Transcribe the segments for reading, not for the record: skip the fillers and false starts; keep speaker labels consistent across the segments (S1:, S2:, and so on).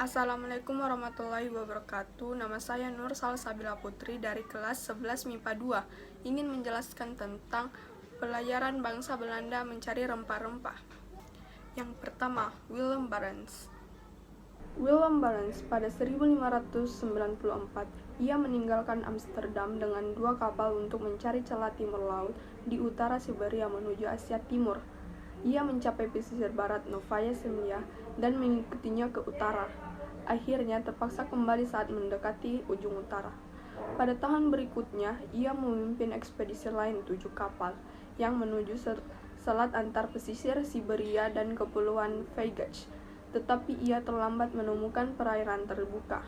S1: Assalamualaikum warahmatullahi wabarakatuh. Nama saya Nur Salsabila Putri dari kelas 11 MIPA 2. Ingin menjelaskan tentang pelayaran bangsa Belanda mencari rempah-rempah. Yang pertama, Willem Barents. Willem Barents pada 1594, ia meninggalkan Amsterdam dengan 2 kapal untuk mencari celah timur laut di utara Siberia menuju Asia Timur. Ia mencapai pesisir barat Novaya Zemlya dan mengikutinya ke utara. Akhirnya terpaksa kembali saat mendekati ujung utara. Pada tahun berikutnya, ia memimpin ekspedisi lain 7 kapal yang menuju selat antar pesisir Siberia dan Kepulauan Vygach, tetapi ia terlambat menemukan perairan terbuka.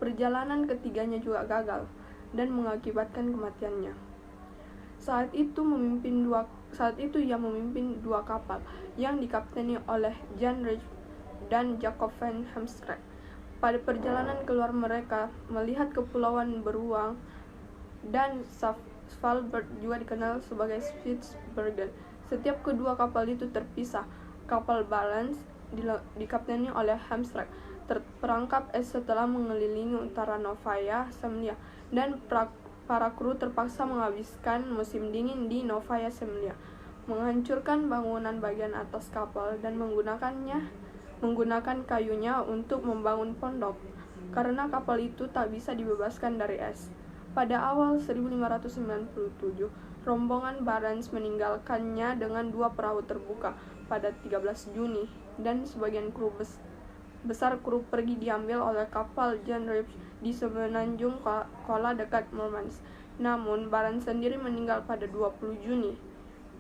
S1: Perjalanan ketiganya juga gagal dan mengakibatkan kematiannya. Saat itu ia memimpin 2 kapal yang dikapteni oleh Jan Reich dan Jacob van Heemskerk. Pada perjalanan keluar mereka melihat Kepulauan Beruang dan Svalbard, juga dikenal sebagai Spitsbergen. Setiap kedua kapal itu terpisah. Kapal Barents dikapteni oleh Heemskerk terperangkap es setelah mengelilingi utara Novaya Zemlya, dan para kru terpaksa menghabiskan musim dingin di Novaya Zemlya, menghancurkan bangunan bagian atas kapal dan menggunakan kayunya untuk membangun pondok, karena kapal itu tak bisa dibebaskan dari es. Pada awal 1597, rombongan Barents meninggalkannya dengan 2 perahu terbuka pada 13 Juni, dan sebagian besar kru pergi diambil oleh kapal Jan Reich di semenanjung Kola dekat Murmansk. Namun, Barents sendiri meninggal pada 20 Juni.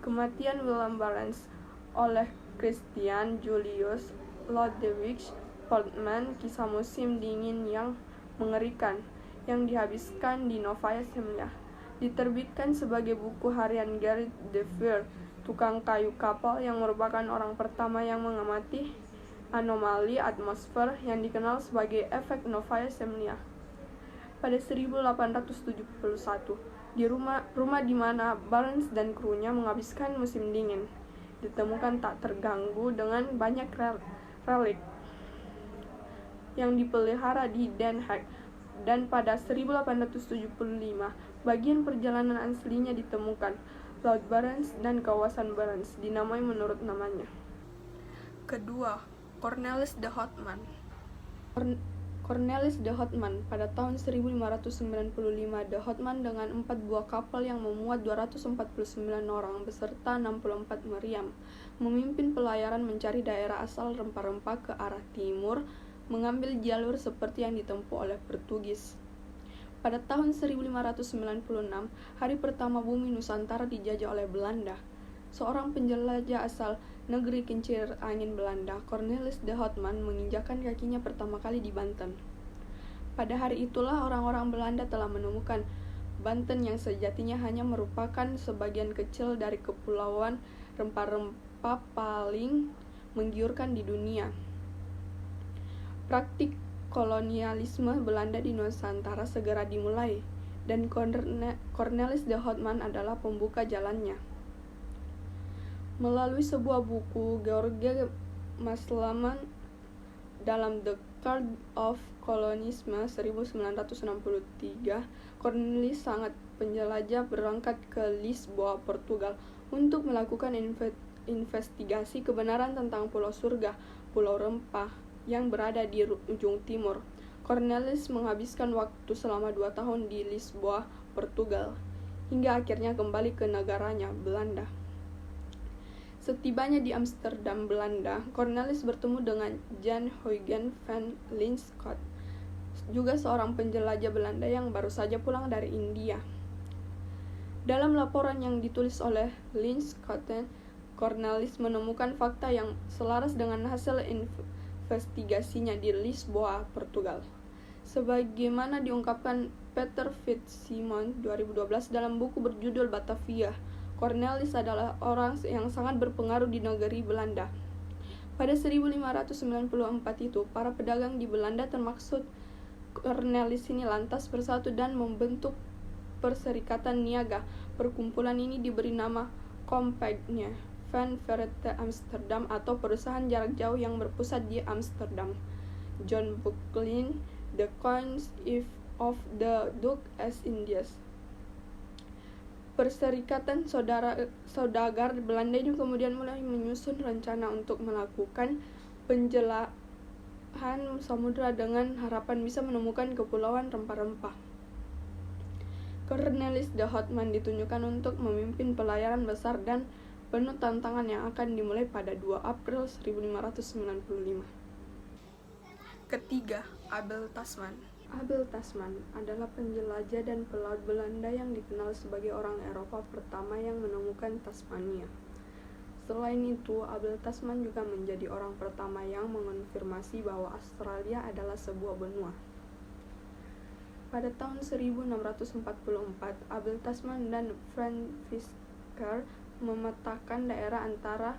S1: Kematian Willem Barents oleh Christian Julius Lodewijk Poelman, kisah musim dingin yang mengerikan yang dihabiskan di Novaya Zemlya, diterbitkan sebagai buku harian Gerrit de Veer, tukang kayu kapal yang merupakan orang pertama yang mengamati anomali atmosfer yang dikenal sebagai efek Novaya Zemlya. Pada 1871, di rumah di mana Barents dan krunya menghabiskan musim dingin ditemukan tak terganggu dengan banyak relik yang dipelihara di Den Haag, dan pada 1875 bagian perjalanan aslinya ditemukan. Laut Barents dan kawasan Barents dinamai menurut namanya. Kedua, Cornelis de Houtman. Cornelis de Houtman pada tahun 1595, de Houtman dengan 4 buah kapal yang memuat 249 orang beserta 64 meriam memimpin pelayaran mencari daerah asal rempah-rempah ke arah timur, mengambil jalur seperti yang ditempuh oleh Portugis. Pada tahun 1596, hari pertama bumi Nusantara dijajah oleh Belanda. Seorang penjelajah asal negeri kincir angin Belanda, Cornelis de Houtman, menginjakkan kakinya pertama kali di Banten. Pada hari itulah orang-orang Belanda telah menemukan Banten yang sejatinya hanya merupakan sebagian kecil dari kepulauan rempah-rempah paling menggiurkan di dunia. Praktik kolonialisme Belanda di Nusantara segera dimulai, dan Cornelis de Houtman adalah pembuka jalannya. Melalui sebuah buku, George Maslaman dalam The Card of Colonialism 1963, Cornelis sangat penjelajah berangkat ke Lisboa, Portugal, untuk melakukan investigasi kebenaran tentang Pulau Surga, Pulau Rempah, yang berada di ujung timur. Cornelis menghabiskan waktu selama 2 tahun di Lisboa, Portugal, hingga akhirnya kembali ke negaranya, Belanda. Setibanya di Amsterdam, Belanda, Cornelis bertemu dengan Jan Huygens van Linschoten, juga seorang penjelajah Belanda yang baru saja pulang dari India. Dalam laporan yang ditulis oleh Linschoten, Cornelis menemukan fakta yang selaras dengan hasil investigasinya di Lisboa, Portugal. Sebagaimana diungkapkan Peter Fitzsimons 2012 dalam buku berjudul Batavia, Cornelis adalah orang yang sangat berpengaruh di negeri Belanda. Pada 1594 itu, para pedagang di Belanda termaksud Cornelis ini lantas bersatu dan membentuk Perserikatan Niaga. Perkumpulan ini diberi nama Compagnie van Verre Amsterdam, atau perusahaan jarak jauh yang berpusat di Amsterdam. John Bucklin, The Coins of the Duke East Indies. Perserikatan Saudagar Belanda itu kemudian mulai menyusun rencana untuk melakukan penjelahan samudra dengan harapan bisa menemukan kepulauan rempah-rempah. Cornelis de Houtman ditunjukkan untuk memimpin pelayaran besar dan penuh tantangan yang akan dimulai pada 2 April 1595. Ketiga, Abel Tasman. Abel Tasman adalah penjelajah dan pelaut Belanda yang dikenal sebagai orang Eropa pertama yang menemukan Tasmania. Selain itu, Abel Tasman juga menjadi orang pertama yang mengonfirmasi bahwa Australia adalah sebuah benua. Pada tahun 1644, Abel Tasman dan Franz Fischer memetakan daerah antara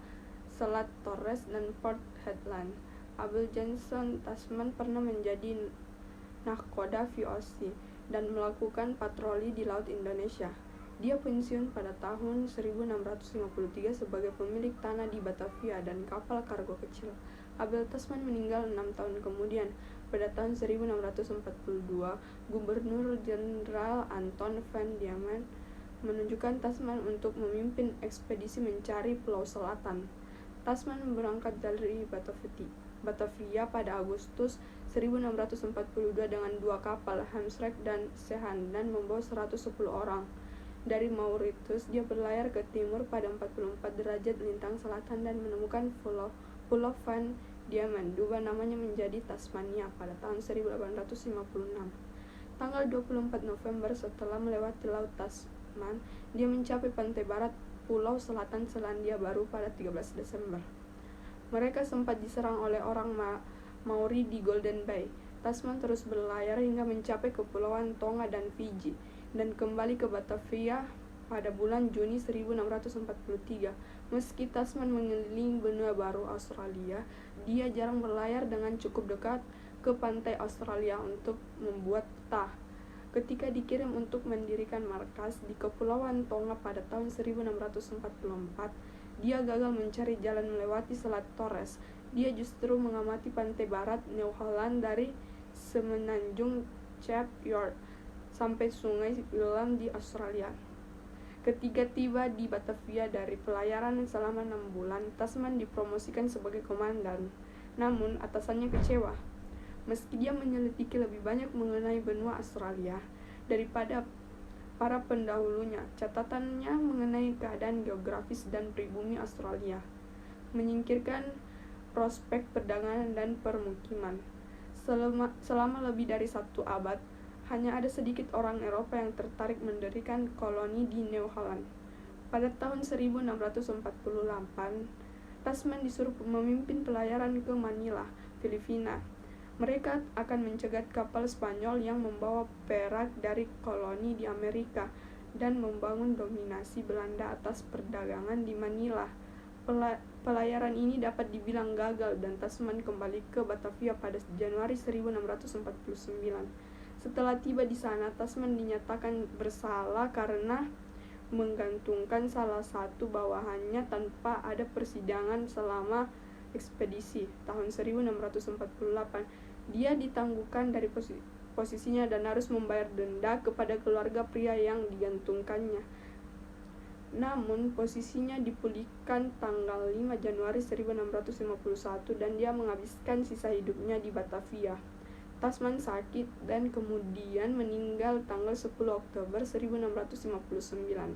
S1: Selat Torres dan Port Hedland. Abel Johnson Tasman pernah menjadi nahkoda VOC dan melakukan patroli di Laut Indonesia. Dia pensiun pada tahun 1653 sebagai pemilik tanah di Batavia dan kapal kargo kecil. Abel Tasman meninggal 6 tahun kemudian. Pada tahun 1642, Gubernur Jenderal Anton van Diemen menunjukkan Tasman untuk memimpin ekspedisi mencari Pulau Selatan. Tasman berangkat dari Batavia pada Agustus 1642 dengan 2 kapal, Hamsrek dan Sehan, dan membawa 110 orang. Dari Mauritius, dia berlayar ke timur pada 44 derajat lintang selatan dan menemukan Pulau Van Diemen, diubah namanya menjadi Tasmania pada tahun 1856. Tanggal 24 November setelah melewati Laut Tasman, dia mencapai pantai barat Pulau Selatan Selandia Baru pada 13 Desember. Mereka sempat diserang oleh orang Maori di Golden Bay. Tasman terus berlayar hingga mencapai Kepulauan Tonga dan Fiji, dan kembali ke Batavia pada bulan Juni 1643. Meski Tasman mengelilingi benua baru Australia, dia jarang berlayar dengan cukup dekat ke pantai Australia untuk membuat peta. Ketika dikirim untuk mendirikan markas di Kepulauan Tonga pada tahun 1644, dia gagal mencari jalan melewati Selat Torres. Dia justru mengamati pantai barat New Holland dari semenanjung Cape York sampai Sungai William di Australia. Ketika tiba di Batavia dari pelayaran selama 6 bulan, Tasman dipromosikan sebagai komandan. Namun, atasannya kecewa. Meski dia menyelidiki lebih banyak mengenai benua Australia daripada para pendahulunya, catatannya mengenai keadaan geografis dan pribumi Australia menyingkirkan prospek perdagangan dan permukiman. Selama lebih dari 1 abad, hanya ada sedikit orang Eropa yang tertarik mendirikan koloni di New Holland. Pada tahun 1648, Tasman disuruh memimpin pelayaran ke Manila, Filipina. Mereka akan mencegat kapal Spanyol yang membawa perak dari koloni di Amerika dan membangun dominasi Belanda atas perdagangan di Manila. Pelayaran ini dapat dibilang gagal dan Tasman kembali ke Batavia pada Januari 1649. Setelah tiba di sana, Tasman dinyatakan bersalah karena menggantungkan salah satu bawahannya tanpa ada persidangan selama ekspedisi. Tahun 1648, dia ditangguhkan dari posisinya dan harus membayar denda kepada keluarga pria yang digantungkannya. Namun, posisinya dipulihkan tanggal 5 Januari 1651 dan dia menghabiskan sisa hidupnya di Batavia. Tasman sakit dan kemudian meninggal tanggal 10 Oktober 1659.